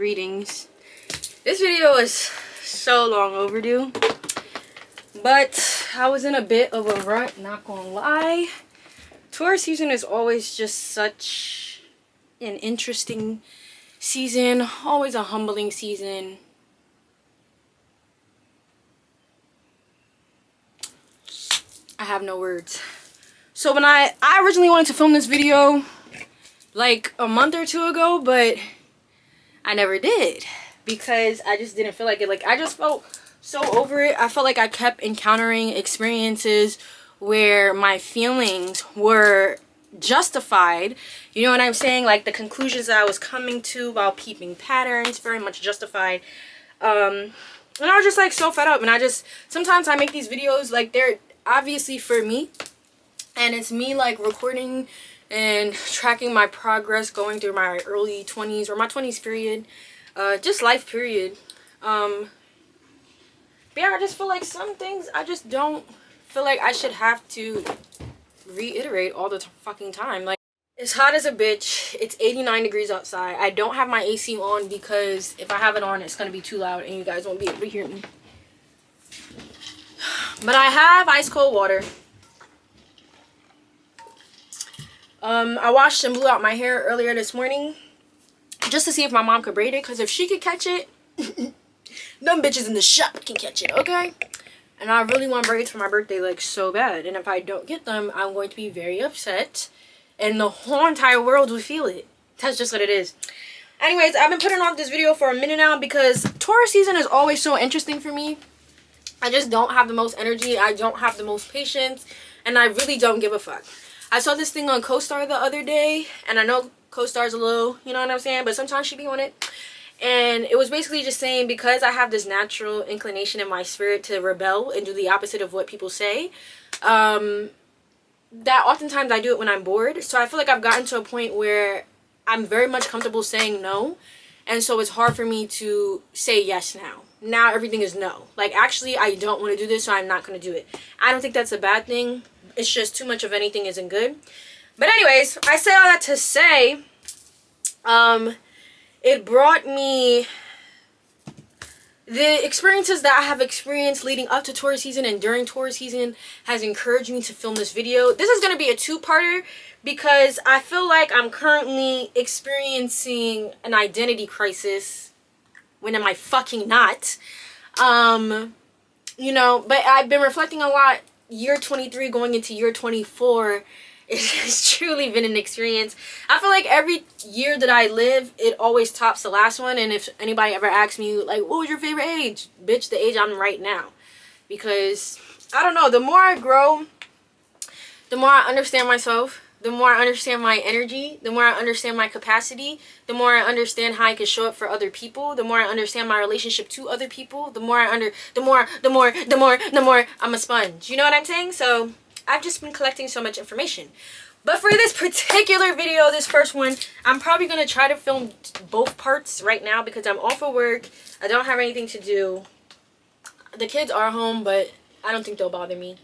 Greetings. This video is so long overdue, but I was in a bit of a rut, not gonna lie. Tourist season is always just such an interesting season, always a humbling season. I have no words. So when I originally wanted to film this video like a month or two ago, but I never did because I just didn't feel like it. Like, I just felt so over it. I felt like I kept encountering experiences where my feelings were justified. You know what I'm saying? Like, the conclusions that I was coming to while peeping patterns, very much justified. And I was just like so fed up. And I just, sometimes I make these videos like they're obviously for me. And it's me like recording and tracking my progress going through my early 20s or my 20s period. Just life period. But yeah, I just feel like some things I just don't feel like I should have to reiterate all the fucking time. Like, it's hot as a bitch. It's 89 degrees outside. I don't have my AC on because if I have it on, it's going to be too loud and you guys won't be able to hear me. But I have ice cold water. I washed and blew out my hair earlier this morning just to see if my mom could braid it, because if she could catch it, them bitches in the shop can catch it, okay? And I really want braids for my birthday, like, so bad. And if I don't get them, I'm going to be very upset, and the whole entire world will feel it. That's just what it is. Anyways, I've been putting off this video for a minute now because tourist season is always so interesting for me. I just don't have the most energy. I don't have the most patience, and I really don't give a fuck. I saw this thing on CoStar the other day, and I know CoStar's a little, you know what I'm saying, but sometimes she be on it. And it was basically just saying, because I have this natural inclination in my spirit to rebel and do the opposite of what people say, that oftentimes I do it when I'm bored. So I feel like I've gotten to a point where I'm very much comfortable saying no, and so it's hard for me to say yes now. Now everything is no. Like, actually, I don't want to do this, so I'm not going to do it. I don't think that's a bad thing. It's just too much of anything isn't good. But anyways, I say all that to say, it brought me the experiences that I have experienced leading up to tourist season and during tourist season has encouraged me to film this video. This is going to be a two-parter because I feel like I'm currently experiencing an identity crisis when am I fucking not. You know, but I've been reflecting a lot. Year 23 going into year 24, it's truly been an experience. I feel like every year that I live, it always tops the last one. And if anybody ever asks me, like, what was your favorite age? Bitch, the age I'm right now. Because, I don't know, the more I grow, the more I understand myself, the more I understand my energy, the more I understand my capacity, the more I understand how I can show up for other people, the more I understand my relationship to other people, the more I'm a sponge. You know what I'm saying? So I've just been collecting so much information. But for this particular video, this first one, I'm probably going to try to film both parts right now because I'm off of work. I don't have anything to do. The kids are home, but I don't think they'll bother me.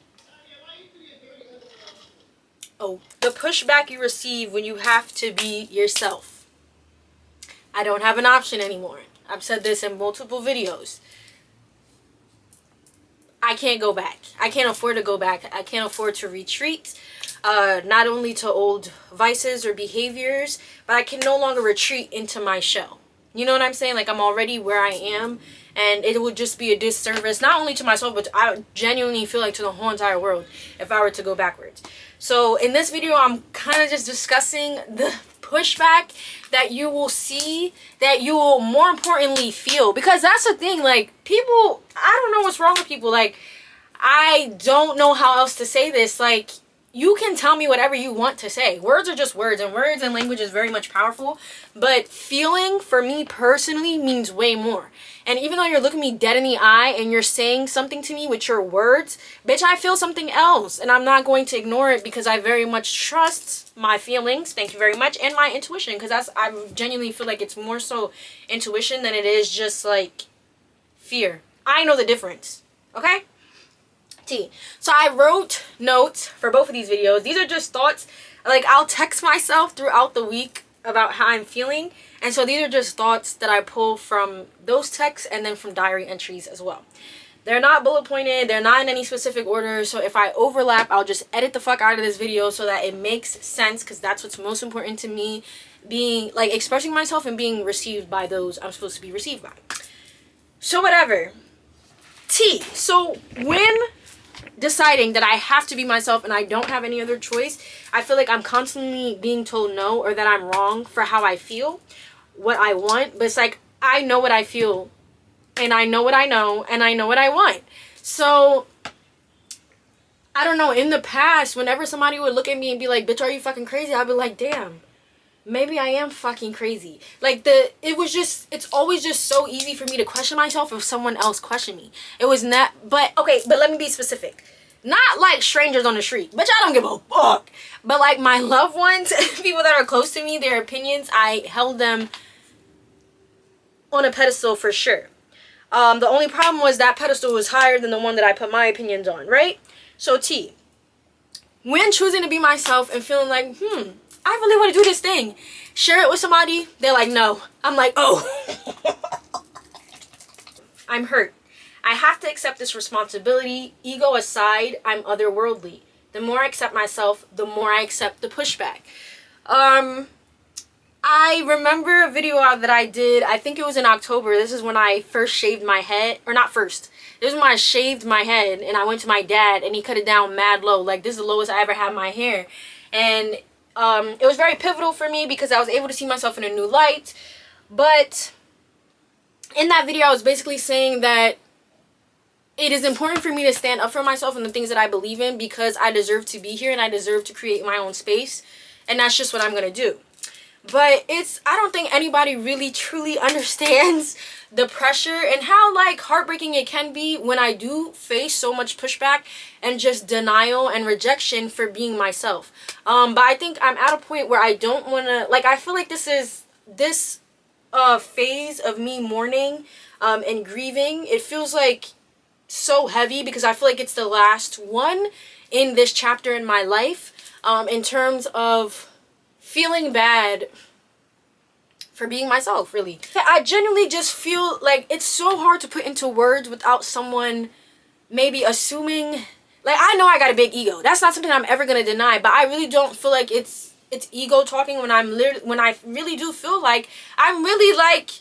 Oh, the pushback you receive when you have to be yourself. I don't have an option anymore. I've said this in multiple videos. I can't go back. I can't afford to go back. I can't afford to retreat. Not only to old vices or behaviors, but I can no longer retreat into my shell. You know what I'm saying? Like, I'm already where I am, and it would just be a disservice, not only to myself, but I genuinely feel like to the whole entire world if I were to go backwards. So in this video, I'm kind of just discussing the pushback that you will see, that you will more importantly feel. Because that's the thing, like, people, I don't know what's wrong with people. Like, I don't know how else to say this. Like, you can tell me whatever you want to say. Words are just words, and words and language is very much powerful. But feeling, for me personally, means way more. And even though you're looking me dead in the eye and you're saying something to me with your words, bitch, I feel something else. And I'm not going to ignore it because I very much trust my feelings, thank you very much, and my intuition. Because I genuinely feel like it's more so intuition than it is just, like, fear. I know the difference, okay? So I wrote notes for both of these videos. These are just thoughts. Like, I'll text myself throughout the week about how I'm feeling. And so these are just thoughts that I pull from those texts and then from diary entries as well. They're not bullet pointed, they're not in any specific order, so if I overlap, I'll just edit the fuck out of this video so that it makes sense, because that's what's most important to me, being like expressing myself and being received by those I'm supposed to be received by. So whatever. T. So when deciding that I have to be myself and I don't have any other choice, I feel like I'm constantly being told no, or that I'm wrong for how I feel, what I want. But it's like, I know what I feel, and I know what I know, and I know what I want. So I don't know, in the past, whenever somebody would look at me and be like, bitch, are you fucking crazy? I'd be like, damn, maybe I am fucking crazy. Like, it's always just so easy for me to question myself if someone else questioned me. It was not, but okay, but let me be specific. Not like strangers on the street, bitch, I don't give a fuck. But like my loved ones, people that are close to me, their opinions, I held them on a pedestal for sure. The only problem was that pedestal was higher than the one that I put my opinions on, right? So T, when choosing to be myself and feeling like, I really want to do this thing, share it with somebody, they're like, no. I'm like, oh. I'm hurt. I have to accept this responsibility. Ego aside, I'm otherworldly. The more I accept myself, the more I accept the pushback. I remember a video that I did, I think it was in October. This is when I first shaved my head, or not first. This is when I shaved my head and I went to my dad and he cut it down mad low. Like, this is the lowest I ever had my hair. And it was very pivotal for me because I was able to see myself in a new light. But in that video, I was basically saying that it is important for me to stand up for myself and the things that I believe in, because I deserve to be here and I deserve to create my own space. And that's just what I'm going to do. But I don't think anybody really truly understands the pressure and how like heartbreaking it can be when I do face so much pushback and just denial and rejection for being myself. But I think I'm at a point where I don't want to, like, I feel like this phase of me mourning and grieving, it feels like so heavy because I feel like it's the last one in this chapter in my life, in terms of feeling bad for being myself, really. I genuinely just feel like it's so hard to put into words without someone maybe assuming, like, I know I got a big ego. That's not something I'm ever gonna deny, but I really don't feel like it's ego talking when I really do feel like I'm really like,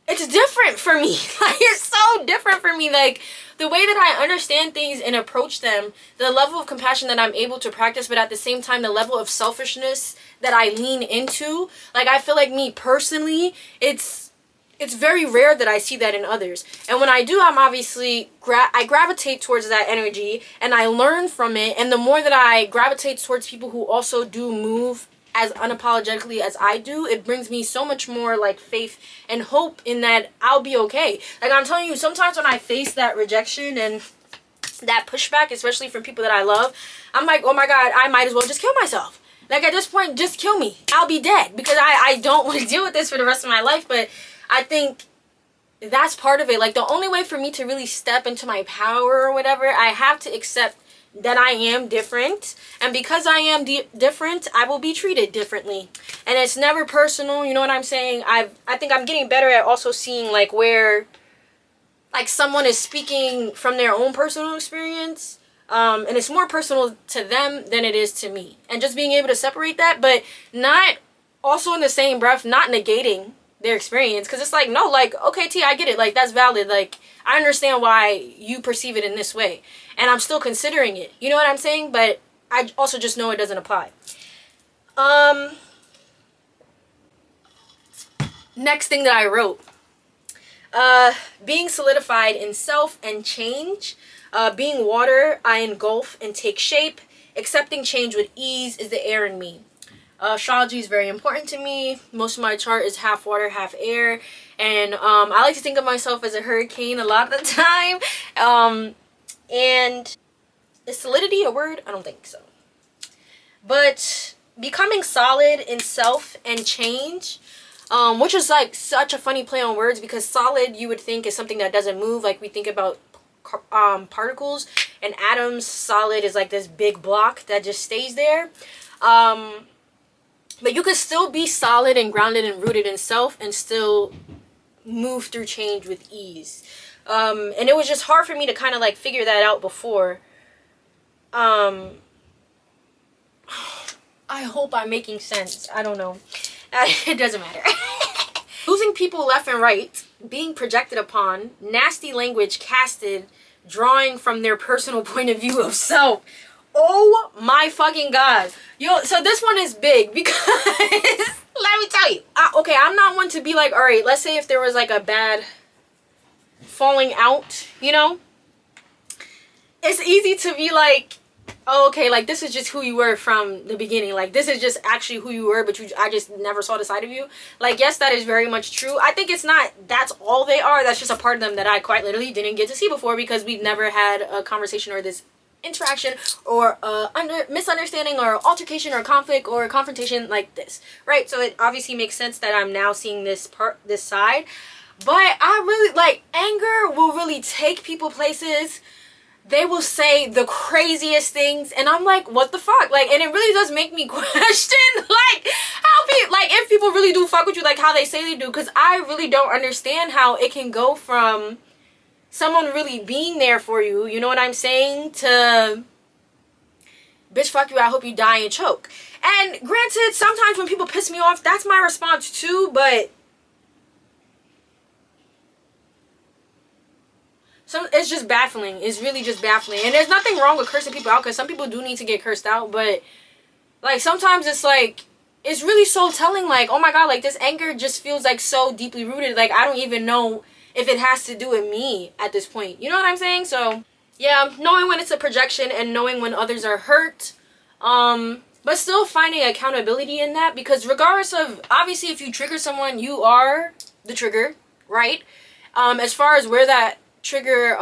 it's different for me. Like, it's so different for me. Like, the way that I understand things and approach them, the level of compassion that I'm able to practice, but at the same time, the level of selfishness that I lean into. Like, I feel like me personally, it's very rare that I see that in others. And when I do, I'm obviously, I gravitate towards that energy and I learn from it. And the more that I gravitate towards people who also do move as unapologetically as I do, it brings me so much more like faith and hope in that I'll be okay. Like, I'm telling you, sometimes when I face that rejection and that pushback, especially from people that I love, I'm like, oh my God, I might as well just kill myself. Like, at this point, just kill me. I'll be dead, because I don't want to deal with this for the rest of my life. But I think that's part of it. Like, the only way for me to really step into my power or whatever, I have to accept that I am different, and because I am different, I will be treated differently. And it's never personal, you know what I'm saying? I think I'm getting better at also seeing like where like someone is speaking from their own personal experience, and it's more personal to them than it is to me, and just being able to separate that, but not also in the same breath not negating their experience, because it's like, no, like, okay, T, I get it, like, that's valid, like, I understand why you perceive it in this way, and I'm still considering it, you know what I'm saying? But I also just know it doesn't apply. Next thing that I wrote, being solidified in self and change, being water, I engulf and take shape, accepting change with ease is the air in me. Astrology is very important to me. Most of my chart is half water, half air, and I like to think of myself as a hurricane a lot of the time. And is solidity a word? I don't think so. But becoming solid in self and change, which is like such a funny play on words, because solid you would think is something that doesn't move, like we think about particles and atoms. Solid is like this big block that just stays there. But you could still be solid and grounded and rooted in self and still move through change with ease. And it was just hard for me to kind of like figure that out before. I hope I'm making sense. I don't know. It doesn't matter. Losing people left and right, being projected upon, nasty language casted, drawing from their personal point of view of self. Oh my fucking god. Yo, so this one is big because let me tell you. Okay, I'm not one to be like, all right, let's say if there was like a bad falling out, you know, it's easy to be like, oh, okay, like this is just who you were from the beginning. Like this is just actually who you were, but I just never saw the side of you. Like, yes, that is very much true. I think it's not that's all they are. That's just a part of them that I quite literally didn't get to see before because we've never had a conversation or this interaction or misunderstanding or altercation or conflict or confrontation like this, right? So it obviously makes sense that I'm now seeing this side. But I really, like, anger will really take people places. They will say the craziest things and I'm like, what the fuck? Like, and it really does make me question like how people, like, if people really do fuck with you like how they say they do, because I really don't understand how it can go from someone really being there for you, you know what I'm saying, to bitch fuck you, I hope you die and choke. And granted, sometimes when people piss me off, that's my response too, but it's just baffling. It's really just baffling. And there's nothing wrong with cursing people out because some people do need to get cursed out, but like sometimes it's like, it's really so telling, like, oh my god, like this anger just feels like so deeply rooted, like I don't even know if it has to do with me at this point. You know what I'm saying? So yeah, knowing when it's a projection and knowing when others are hurt, but still finding accountability in that, because regardless of, obviously if you trigger someone, you are the trigger, right? As far as where that trigger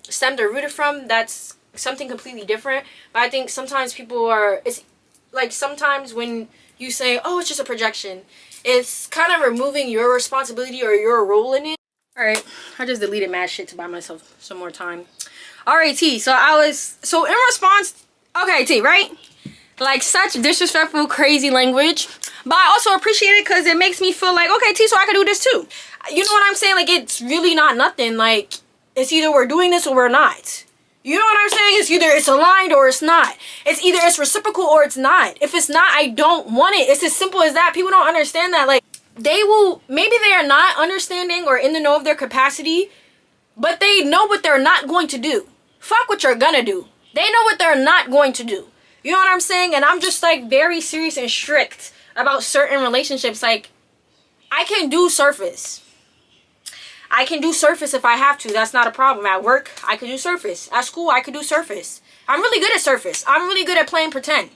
stemmed or rooted from, that's something completely different. But I think sometimes people are, it's like sometimes when you say, oh, it's just a projection, it's kind of removing your responsibility or your role in it. Alright, I just deleted mad shit to buy myself some more time. Alright, T, so in response, okay, T, right? Like, such disrespectful, crazy language. But I also appreciate it because it makes me feel like, okay, T, so I can do this too. You know what I'm saying? Like, it's really not nothing. Like, it's either we're doing this or we're not. You know what I'm saying? It's either it's aligned or it's not. It's either it's reciprocal or it's not. If it's not, I don't want it. It's as simple as that. People don't understand that. Like, they will, maybe they are not understanding or in the know of their capacity, but they know what they're not going to do. Fuck what you're gonna do. They know what they're not going to do. You know what I'm saying? And I'm just like very serious and strict about certain relationships. Like, I can do surface. I can do surface if I have to. That's not a problem. At work, I can do surface. At school, I can do surface. I'm really good at surface. I'm really good at playing pretend.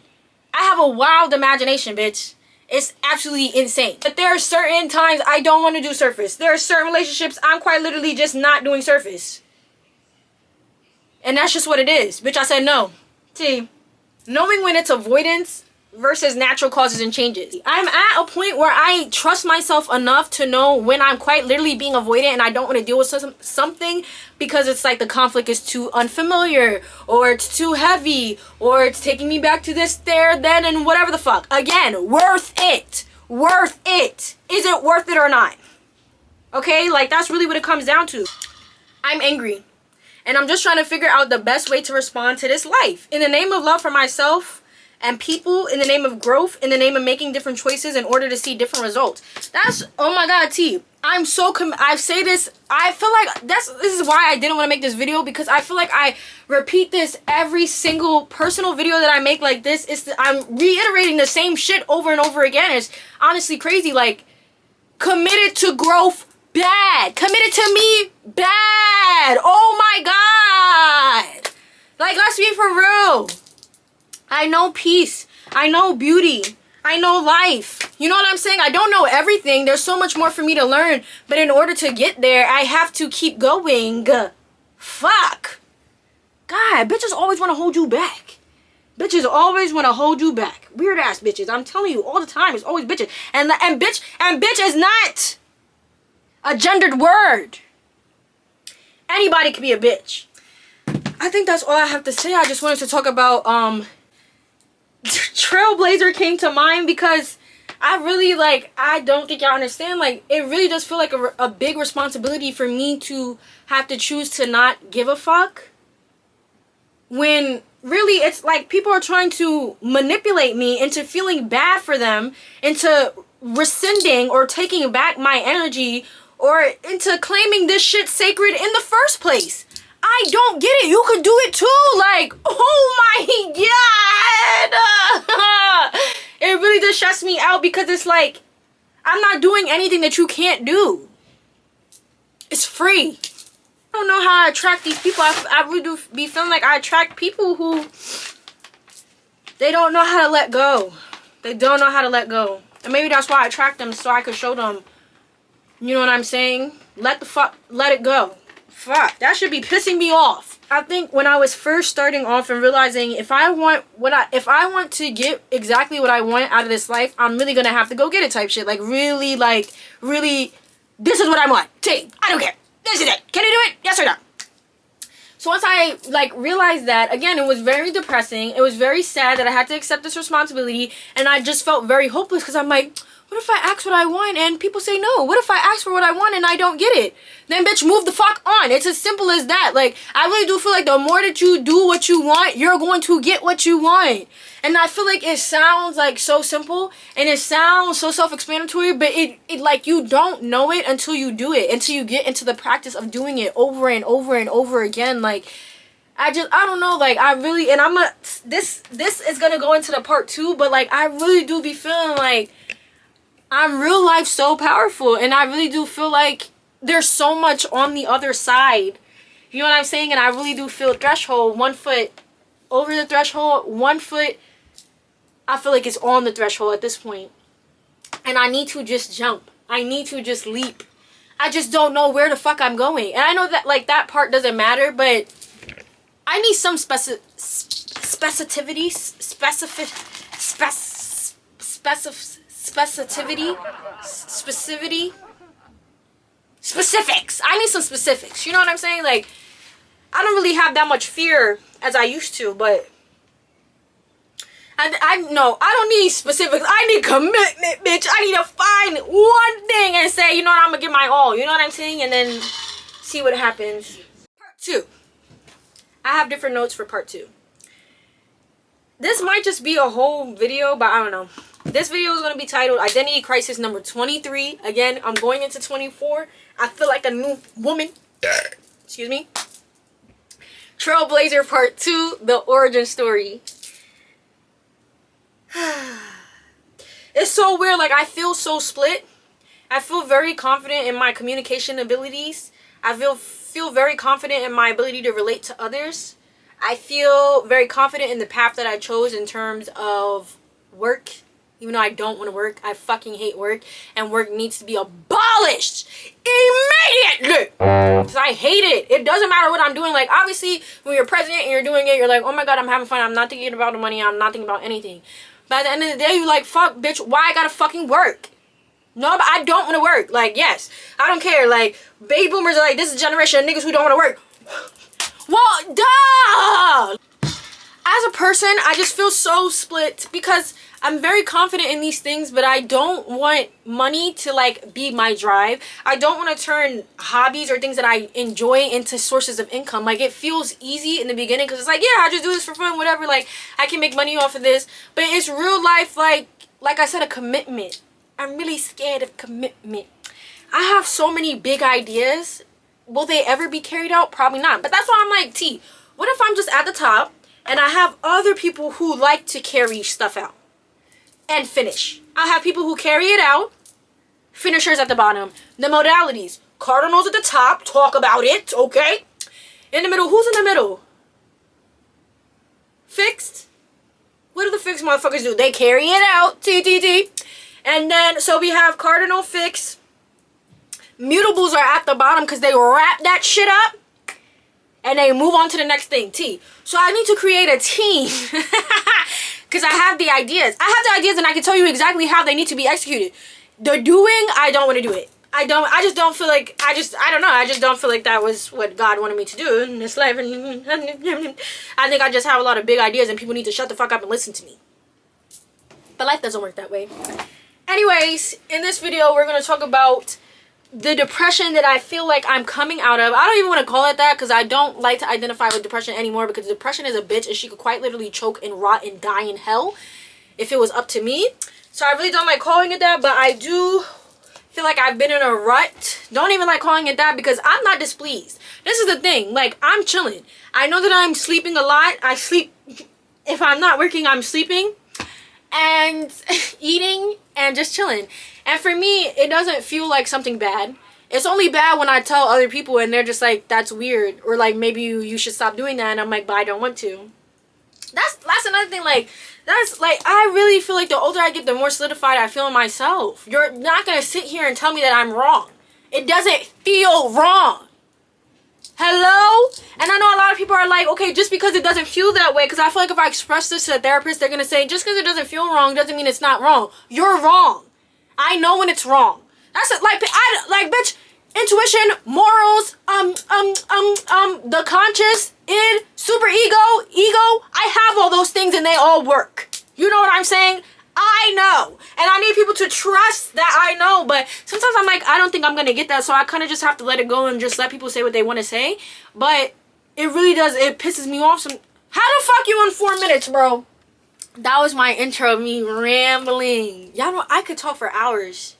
I have a wild imagination, bitch. It's absolutely insane. But there are certain times I don't want to do surface. There are certain relationships I'm quite literally just not doing surface. And that's just what it is. Bitch, I said no. See, knowing when it's avoidance versus natural causes and changes. I'm at a point where I trust myself enough to know when I'm quite literally being avoidant and I don't want to deal with something because it's like the conflict is too unfamiliar or it's too heavy or it's taking me back to this, there, then, and whatever the fuck. Again, worth it. Worth it. Is it worth it or not? Okay, like that's really what it comes down to. I'm angry and I'm just trying to figure out the best way to respond to this life. In the name of love for myself and people, in the name of growth, in the name of making different choices in order to see different results. That's, oh my god, T. I'm so, I say this, I feel like this is why I didn't want to make this video, because I feel like I repeat this every single personal video that I make like this. I'm reiterating the same shit over and over again. It's honestly crazy. Like, committed to growth, bad. Committed to me, bad. Oh my god. Like, let's be for real. I know peace. I know beauty. I know life. You know what I'm saying? I don't know everything. There's so much more for me to learn. But in order to get there, I have to keep going. Fuck. God, bitches always want to hold you back. Bitches always want to hold you back. Weird ass bitches. I'm telling you all the time. It's always bitches. And bitch is not a gendered word. Anybody can be a bitch. I think that's all I have to say. I just wanted to talk about Trailblazer came to mind because I really, like, I don't think y'all understand. Like, it really does feel like a big responsibility for me to have to choose to not give a fuck. When really it's like people are trying to manipulate me into feeling bad for them, into rescinding or taking back my energy, or into claiming this shit sacred in the first place. I don't get it. You could do it too. Like, oh my god. It really just shuts me out because it's like, I'm not doing anything that you can't do. It's free. I don't know how I attract these people. I really do be feeling like I attract people who, they don't know how to let go. They don't know how to let go. And maybe that's why I attract them, so I could show them, you know what I'm saying? Let it go. Fuck, that should be pissing me off. I think when I was first starting off and realizing if I want to get exactly what I want out of this life, I'm really gonna have to go get it type shit. Like really, this is what I want. I don't care. This is it. Can you do it? Yes or no? So once I realized that, again, it was very depressing. It was very sad that I had to accept this responsibility, and I just felt very hopeless because I'm like, what if I ask what I want and people say no? What if I ask for what I want and I don't get it? Then bitch, move the fuck on. It's as simple as that. Like, I really do feel like the more that you do what you want, you're going to get what you want. And I feel like it sounds like so simple and it sounds so self-explanatory, but it like you don't know it until you do it, until you get into the practice of doing it over and over and over again. Like, I don't know, like, I really, and this is gonna go into the part 2, but like, I really do be feeling like I'm real life so powerful, and I really do feel like there's so much on the other side. You know what I'm saying? And I really do feel threshold, 1 foot over the threshold, 1 foot, I feel like it's on the threshold at this point. And I need to just jump. I need to just leap. I just don't know where the fuck I'm going. And I know that, like, that part doesn't matter, but I need some specificity, specifics. I need some specifics. You know what I'm saying? Like, I don't really have that much fear as I used to, but I don't need specifics. I need commitment, bitch. I need to find one thing and say, you know what, I'm gonna give my all. You know what I'm saying? And then see what happens. Part 2. I have different notes for part 2. This might just be a whole video, but I don't know. This video is going to be titled Identity Crisis number 23. Again, I'm going into 24. I feel like a new woman. Excuse me. Trailblazer part 2, the origin story. It's so weird. Like, I feel so split. I feel very confident in my communication abilities. I feel very confident in my ability to relate to others. I feel very confident in the path that I chose in terms of work. Even though I don't want to work, I fucking hate work, and work needs to be abolished immediately because I hate it. It doesn't matter what I'm doing. Like, obviously, when you're president and you're doing it, you're like, oh my god, I'm having fun. I'm not thinking about the money. I'm not thinking about anything. But at the end of the day, you're like, fuck, bitch, why I gotta fucking work? No, but I don't want to work. Like, yes, I don't care. Like, baby boomers are like, this is a generation of niggas who don't want to work. Well, duh! As a person, I just feel so split because I'm very confident in these things, but I don't want money to, like, be my drive. I don't want to turn hobbies or things that I enjoy into sources of income. Like, it feels easy in the beginning because it's like, yeah, I just do this for fun, whatever. Like, I can make money off of this. But it's real life, like I said, a commitment. I'm really scared of commitment. I have so many big ideas. Will they ever be carried out? Probably not. But that's why I'm like, T, what if I'm just at the top and I have other people who like to carry stuff out and finish? I'll have people who carry it out, finishers at the bottom. The modalities, cardinals at the top, talk about it, okay? In the middle, who's in the middle? Fixed? What do the fixed motherfuckers do? They carry it out, T. And then, so we have cardinal, fix. Mutables are at the bottom because they wrap that shit up and they move on to the next thing, T. So I need to create a team because I have the ideas. I have the ideas and I can tell you exactly how they need to be executed. The doing, I don't want to do it. I just don't feel like, I don't know. I just don't feel like that was what God wanted me to do in this life. I think I just have a lot of big ideas and people need to shut the fuck up and listen to me. But life doesn't work that way. Anyways, in this video, we're going to talk about the depression that I feel like I'm coming out of. I don't even want to call it that because I don't like to identify with depression anymore, because depression is a bitch and she could quite literally choke and rot and die in hell if it was up to me. So I really don't like calling it that, but I do feel like I've been in a rut. Don't even like calling it that because I'm not displeased. This is the thing. Like, I'm chilling. I know that I'm sleeping a lot. I sleep. If I'm not working, I'm sleeping and eating and just chilling. And for me, it doesn't feel like something bad. It's only bad when I tell other people and they're just like, that's weird. Or like, maybe you should stop doing that. And I'm like, but I don't want to. That's another thing. Like, that's like, I really feel like the older I get, the more solidified I feel in myself. You're not going to sit here and tell me that I'm wrong. It doesn't feel wrong. Hello? And I know a lot of people are like, okay, just because it doesn't feel that way, because I feel like if I express this to a therapist, they're going to say, just because it doesn't feel wrong doesn't mean it's not wrong. You're wrong. I know when it's wrong. That's it. Like, bitch, intuition, morals, the conscious, id, super ego, I have all those things and they all work. You know what I'm saying? I know. And I need people to trust that I know. But sometimes I'm like, I don't think I'm going to get that. So I kind of just have to let it go and just let people say what they want to say. But it really does. It pisses me off. How the fuck you in 4 minutes, bro? That was my intro of me rambling. Y'all know I could talk for hours.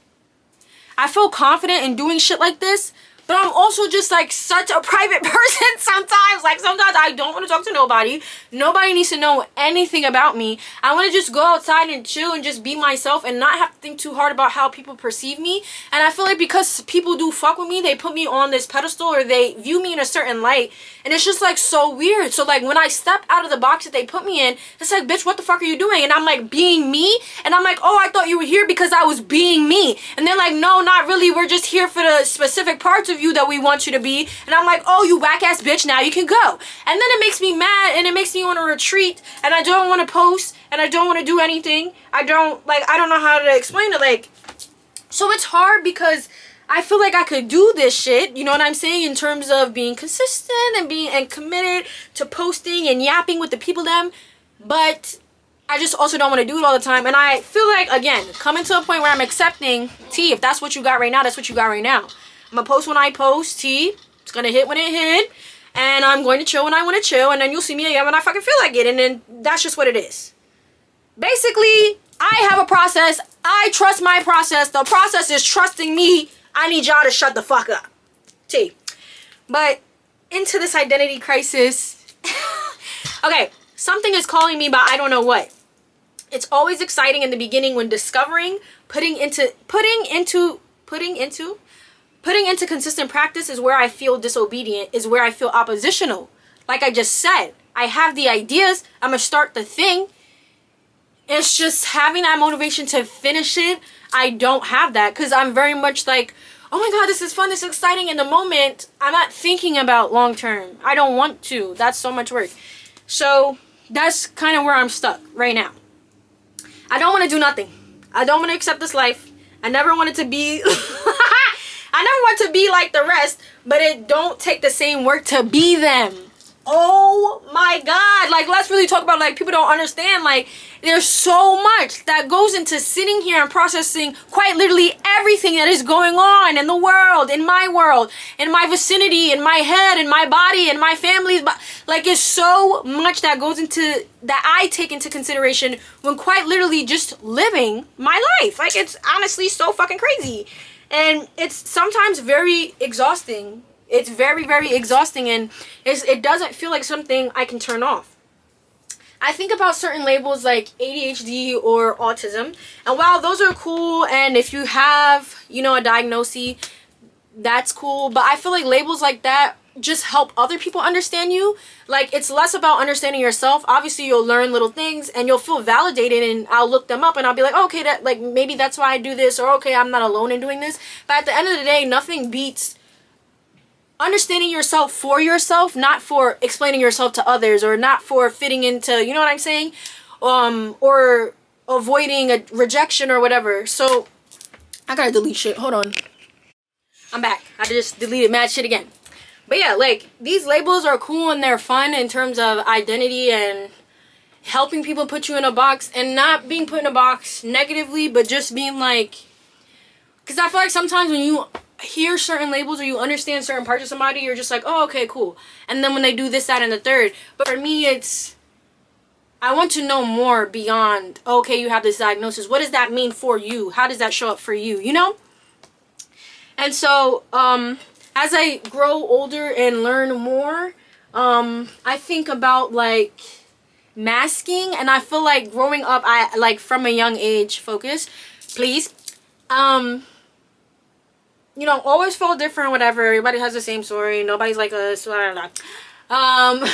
I feel confident in doing shit like this. But I'm also just like such a private person sometimes. Like sometimes I don't want to talk to nobody. Nobody needs to know anything about me. I want to just go outside and chill and just be myself and not have to think too hard about how people perceive me. And I feel like because people do fuck with me, they put me on this pedestal or they view me in a certain light. And it's just like so weird. So like when I step out of the box that they put me in, it's like, bitch, what the fuck are you doing? And I'm like, being me. And I'm like, oh, I thought you were here because I was being me. And they're like, no, not really. We're just here for the specific parts of you that we want you to be. And I'm like, oh, you whack ass bitch, now you can go. And then it makes me mad and it makes me want to retreat and I don't want to post and I don't want to do anything. I don't know how to explain it. Like, so it's hard because I feel like I could do this shit, you know what I'm saying, in terms of being consistent and being committed to posting and yapping with the people them, but I just also don't want to do it all the time. And I feel like, again, coming to a point where I'm accepting, T, if that's what you got right now, that's what you got right now. I'm gonna post when I post, T. It's gonna hit when it hit. And I'm going to chill when I want to chill. And then you'll see me again when I fucking feel like it. And then that's just what it is. Basically, I have a process. I trust my process. The process is trusting me. I need y'all to shut the fuck up. T. But into this identity crisis. Okay, something is calling me, but I don't know what. It's always exciting in the beginning when discovering, putting into consistent practice is where I feel disobedient, is where I feel oppositional. Like I just said, I have the ideas, I'm gonna start the thing. It's just having that motivation to finish it. I don't have that because I'm very much like, oh my god, this is fun, this is exciting. In the moment, I'm not thinking about long term. I don't want to. That's so much work. So that's kind of where I'm stuck right now. I don't want to do nothing. I don't want to accept this life. I never wanted to be I never want to be like the rest, but it don't take the same work to be them. Oh my god. Like, let's really talk about, like, people don't understand, like, there's so much that goes into sitting here and processing quite literally everything that is going on in the world, in my vicinity, in my head, in my body, in my family's body. Like, it's so much that goes into, that I take into consideration when quite literally just living my life. Like, it's honestly so fucking crazy. And it's sometimes very exhausting. It's very, very exhausting, and it doesn't feel like something I can turn off. I think about certain labels like ADHD or autism, and while those are cool, and if you have, you know, a diagnosis, that's cool, but I feel like labels like that just help other people understand you. Like, it's less about understanding yourself. Obviously, you'll learn little things and you'll feel validated, and I'll look them up and I'll be like, oh, okay, that, like, maybe that's why I do this, or okay, I'm not alone in doing this. But at the end of the day, nothing beats understanding yourself for yourself, not for explaining yourself to others, or not for fitting into, you know what I'm saying, or avoiding a rejection or whatever. So I gotta delete shit. Hold on, I'm back. I just deleted mad shit again. But yeah, like, these labels are cool and they're fun in terms of identity, and helping people put you in a box, and not being put in a box negatively, but just being like, because I feel like sometimes when you hear certain labels or you understand certain parts of somebody, you're just like, oh, okay, cool. And then when they do this, that, and the third. But for me, it's, I want to know more beyond, okay, you have this diagnosis. What does that mean for you? How does that show up for you, you know? And so, as I grow older and learn more, I think about, like, masking. And I feel like growing up, I, like, from a young age, focus, please, you know, always felt different, whatever. Everybody has the same story. Nobody's like us. Blah, blah, blah.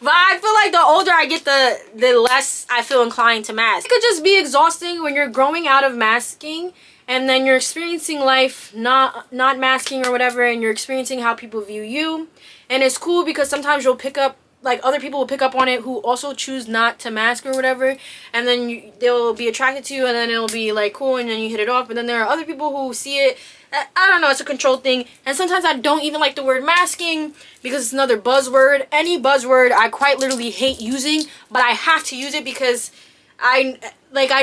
But I feel like the older I get, the less I feel inclined to mask. It could just be exhausting when you're growing out of masking, and then you're experiencing life not masking or whatever, and you're experiencing how people view you. And it's cool because sometimes you'll pick up, like, other people will pick up on it who also choose not to mask or whatever, and then they'll be attracted to you, and then it'll be like cool, and then you hit it off. But then there are other people who see it, I don't know, it's a control thing. And sometimes I don't even like the word masking because it's another buzzword. Any buzzword I quite literally hate using, but I have to use it because I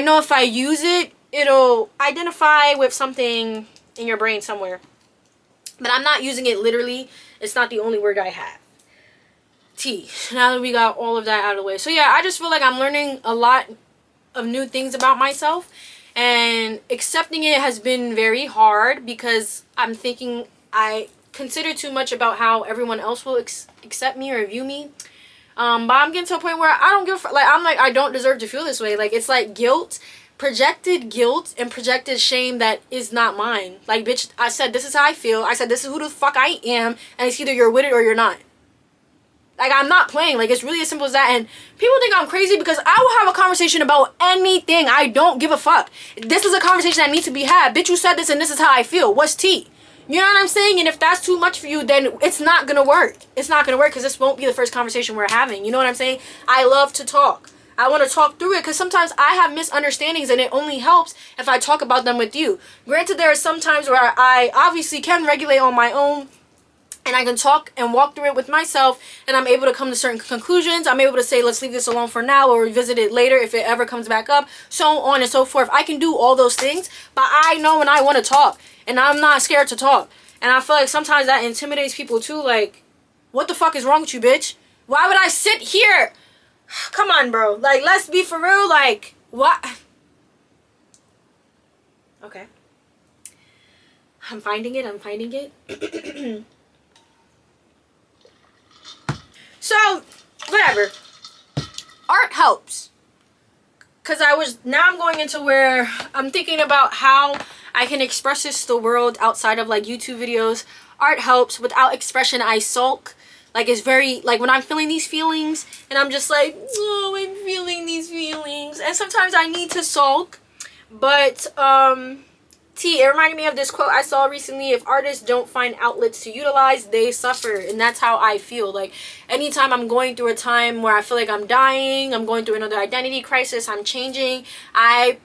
know if I use it, it'll identify with something in your brain somewhere. But I'm not using it literally. It's not the only word I have. T. Now that we got all of that out of the way. So yeah, I just feel like I'm learning a lot of new things about myself. And accepting it has been very hard because I'm thinking I consider too much about how everyone else will accept me or view me. But I'm getting to a point where I don't give, like, I'm like, I don't deserve to feel this way. Like, it's like guilt, projected guilt and projected shame that is not mine. Like, bitch, I said this is how I feel. I said this is who the fuck I am. And it's either you're with it or you're not. Like, I'm not playing. Like, it's really as simple as that. And people think I'm crazy because I will have a conversation about anything. I don't give a fuck. This is a conversation that needs to be had. Bitch, you said this and this is how I feel. What's tea? You know what I'm saying? And if that's too much for you, then it's not gonna work. It's not gonna work because this won't be the first conversation we're having. You know what I'm saying? I love to talk. I want to talk through it because sometimes I have misunderstandings and it only helps if I talk about them with you. Granted, there are some times where I obviously can regulate on my own, and I can talk and walk through it with myself, and I'm able to come to certain conclusions. I'm able to say, let's leave this alone for now, or revisit it later if it ever comes back up, so on and so forth. I can do all those things, but I know when I want to talk, and I'm not scared to talk. And I feel like sometimes that intimidates people too. Like, what the fuck is wrong with you, bitch? Why would I sit here? Come on, bro. Like, let's be for real. Like, what? Okay. I'm finding it. So, whatever. Art helps. Because now I'm going into where I'm thinking about how I can express this to the world outside of, like, YouTube videos. Art helps. Without expression, I sulk. Like, it's very, like, when I'm feeling these feelings, and I'm just like, oh, I'm feeling these feelings. And sometimes I need to sulk. But, it reminded me of this quote I saw recently. If artists don't find outlets to utilize, they suffer. And that's how I feel. Like, anytime I'm going through a time where I feel like I'm dying, I'm going through another identity crisis, I'm changing, I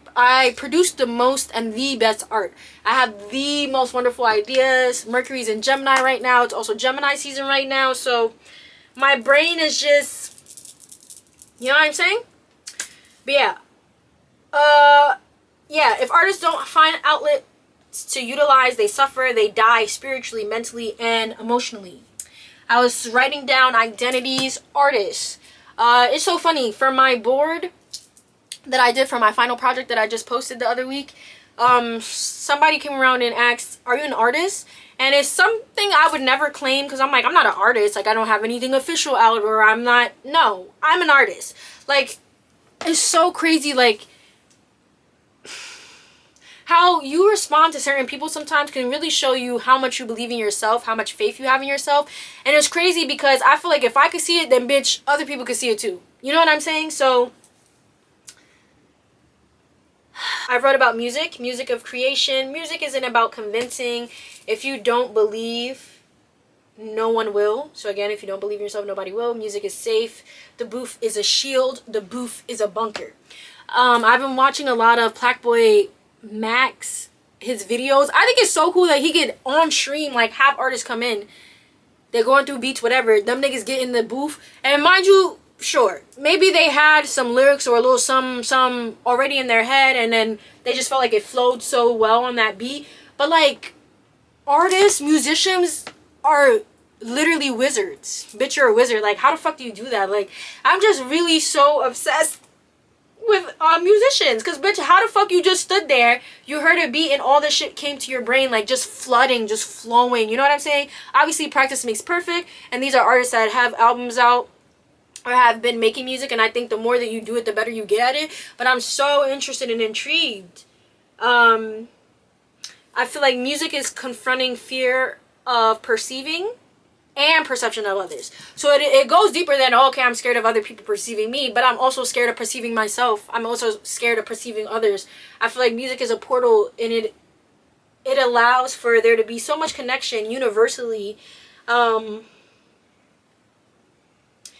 produce the most and the best art. I have the most wonderful ideas. Mercury's in Gemini right now. It's also Gemini season right now. So my brain is just, you know what I'm saying? But yeah. Yeah, if artists don't find outlets to utilize, they suffer, they die spiritually, mentally, and emotionally. I was writing down identities, artists. It's so funny. For my board that I did for my final project that I just posted the other week, somebody came around and asked, are you an artist? And it's something I would never claim because I'm like, I'm not an artist. Like, I don't have anything official out, or I'm not. No, I'm an artist. Like, it's so crazy. Like, how you respond to certain people sometimes can really show you how much you believe in yourself, how much faith you have in yourself. And it's crazy because I feel like if I could see it, then bitch, other people could see it too. You know what I'm saying? So I wrote about music of creation. Music isn't about convincing. If you don't believe, no one will. So again, if you don't believe in yourself, nobody will. Music is safe. The booth is a shield. The booth is a bunker. I've been watching a lot of Plackboy Max, his videos. I think it's so cool that he get on stream, like, have artists come in, they're going through beats, whatever, them niggas get in the booth, and mind you, sure, maybe they had some lyrics or a little some already in their head, and then they just felt like it flowed so well on that beat. But like, artists, musicians are literally wizards. Bitch, you're a wizard. Like, how the fuck do you do that? Like, I'm just really so obsessed with musicians, because bitch, how the fuck you just stood there, you heard a beat, and all this shit came to your brain like just flooding, just flowing, you know what I'm saying? Obviously practice makes perfect, and these are artists that have albums out or have been making music, and I think the more that you do it, the better you get at it. But I'm so interested and intrigued. I feel like music is confronting fear of perceiving and perception of others. So it goes deeper than, oh, okay, I'm scared of other people perceiving me, but I'm also scared of perceiving myself. I'm also scared of perceiving others. I feel like music is a portal, and it allows for there to be so much connection universally.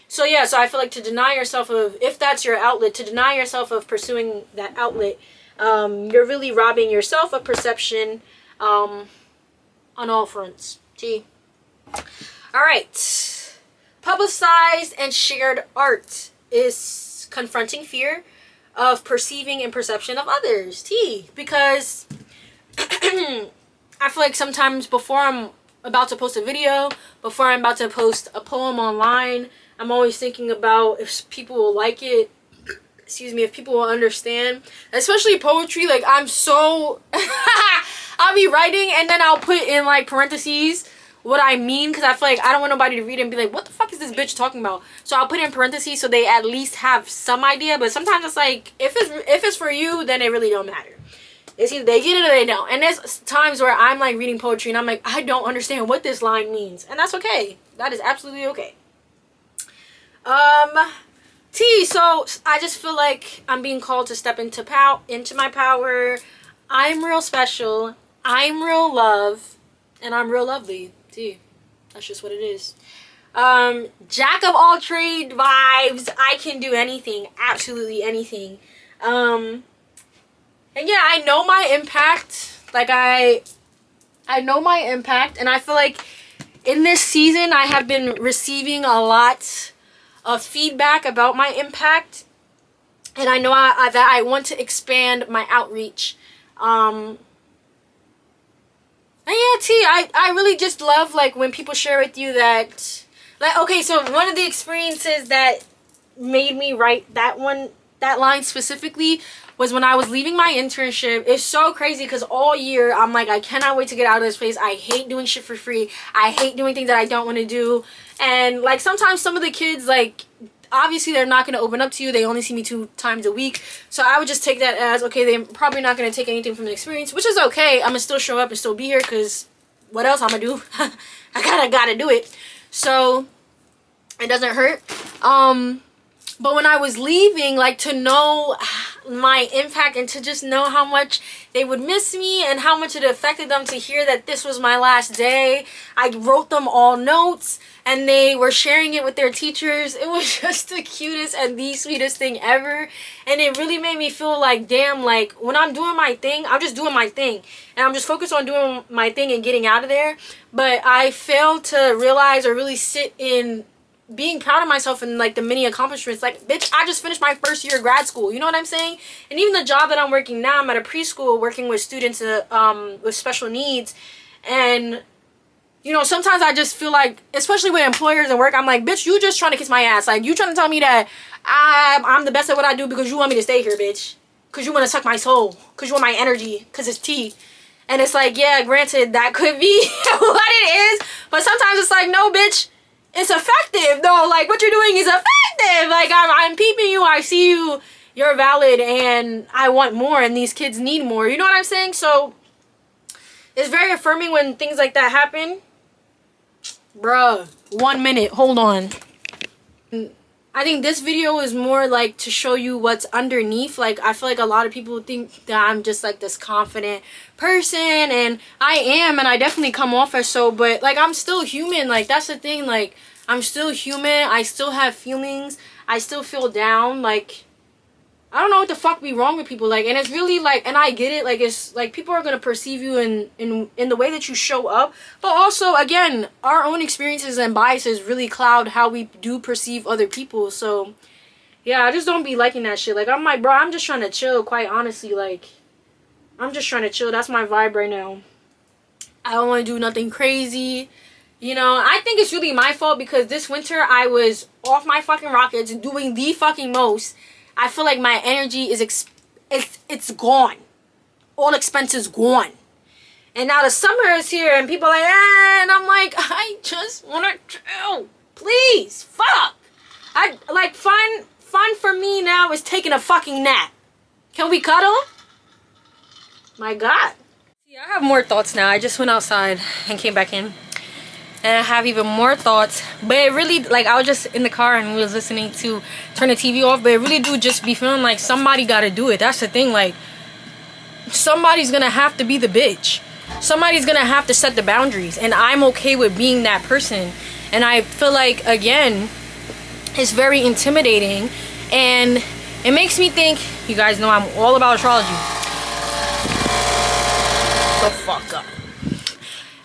So yeah, so I feel like to deny yourself of, if that's your outlet, to deny yourself of pursuing that outlet, you're really robbing yourself of perception on all fronts. T. All right. Publicized and shared art is confronting fear of perceiving and perception of others. T. Because I feel like sometimes before I'm about to post a video, before I'm about to post a poem online, I'm always thinking about if people will like it. Excuse me, if people will understand. Especially poetry. Like, I'm so... I'll be writing, and then I'll put in like parentheses what I mean, because I feel like I don't want nobody to read it and be like, what the fuck is this bitch talking about? So I'll put in parentheses so they at least have some idea. But sometimes it's like, if it's for you, then it really don't matter. It's either they get it or they don't. And there's times where I'm like reading poetry and I'm like, I don't understand what this line means, and that's okay. That is absolutely okay. So I just feel like I'm being called to step into my power. I'm real special. I'm real love, and I'm real lovely. T. That's just what it is. Jack of all trade vibes. I can do anything, absolutely anything. And yeah, I know my impact. Like, I know my impact, and I feel like in this season I have been receiving a lot of feedback about my impact, and I know that I want to expand my outreach. And yeah, T, I really just love, like, when people share with you that, like, okay, so one of the experiences that made me write that line specifically was when I was leaving my internship. It's so crazy because all year I'm like, I cannot wait to get out of this place. I hate doing shit for free. I hate doing things that I don't want to do. And like, sometimes some of the kids, like, obviously they're not going to open up to you. They only see me 2 times a week. So I would just take that as, okay, they're probably not going to take anything from the experience, which is okay. I'm going to still show up and still be here, because what else I'm going to do? I gotta do it. So it doesn't hurt. But when I was leaving, like, to know my impact and to just know how much they would miss me and how much it affected them to hear that this was my last day. I wrote them all notes, and they were sharing it with their teachers. It was just the cutest and the sweetest thing ever. And it really made me feel like, damn, like, when I'm doing my thing, I'm just doing my thing. And I'm just focused on doing my thing and getting out of there. But I failed to realize or really sit in being proud of myself and like the many accomplishments. Like, bitch, I just finished my first year of grad school, you know what I'm saying? And even the job that I'm working now, I'm at a preschool working with students with special needs. And you know, sometimes I just feel like, especially with employers and work, I'm like, bitch, you just trying to kiss my ass. Like, you trying to tell me that I'm the best at what I do because you want me to stay here, bitch, because you want to suck my soul, because you want my energy, because it's tea. And it's like, yeah, granted, that could be what it is, but sometimes it's like, no, bitch, it's effective though. Like, what you're doing is effective. Like, I'm peeping you, I see you, you're valid, and I want more, and these kids need more, you know what I'm saying? So it's very affirming when things like that happen. Bruh, 1 minute, hold on. I think this video is more like to show you what's underneath. Like, I feel like a lot of people think that I'm just like this confident person, and I am, and I definitely come off as so, but like, I'm still human. Like, that's the thing. Like, I'm still human. I still have feelings. I still feel down. Like, I don't know what the fuck be wrong with people. Like, and it's really like, and I get it. Like, it's like people are gonna perceive you in the way that you show up. But also, again, our own experiences and biases really cloud how we do perceive other people. So, yeah, I just don't be liking that shit. Like, I'm like, bro, I'm just trying to chill. Quite honestly, like, I'm just trying to chill. That's my vibe right now. I don't want to do nothing crazy. You know, I think it's really my fault because this winter I was off my fucking rockets and doing the fucking most. I feel like my energy is it's gone. All expenses gone. And now the summer is here and people are like, and I'm like, I just want to chill. Please, fuck. I like fun for me now is taking a fucking nap. Can we cuddle? My God. Yeah, I have more thoughts now. I just went outside and came back in. And I have even more thoughts. But it really, like, I was just in the car and we was listening to turn the TV off. But it really do just be feeling like somebody got to do it. That's the thing. Like, somebody's going to have to be the bitch. Somebody's going to have to set the boundaries. And I'm okay with being that person. And I feel like, again, it's very intimidating. And it makes me think, you guys know I'm all about astrology. The fuck up.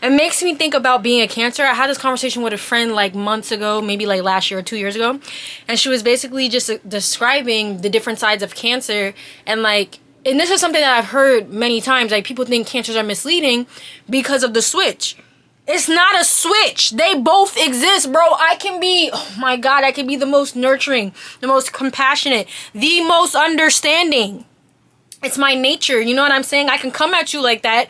It makes me think about being a Cancer. I had this conversation with a friend like months ago, maybe like last year or 2 years ago. And she was basically just describing the different sides of Cancer. And like, and this is something that I've heard many times. Like, people think Cancers are misleading because of the switch. It's not a switch. They both exist, bro. I can be, oh my God, I can be the most nurturing, the most compassionate, the most understanding. It's my nature. You know what I'm saying? I can come at you like that.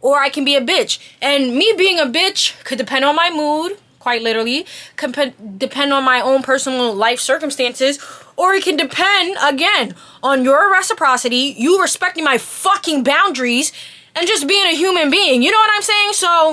Or I can be a bitch. And me being a bitch could depend on my mood, quite literally. Could depend on my own personal life circumstances. Or it can depend, again, on your reciprocity, you respecting my fucking boundaries, and just being a human being. You know what I'm saying? So,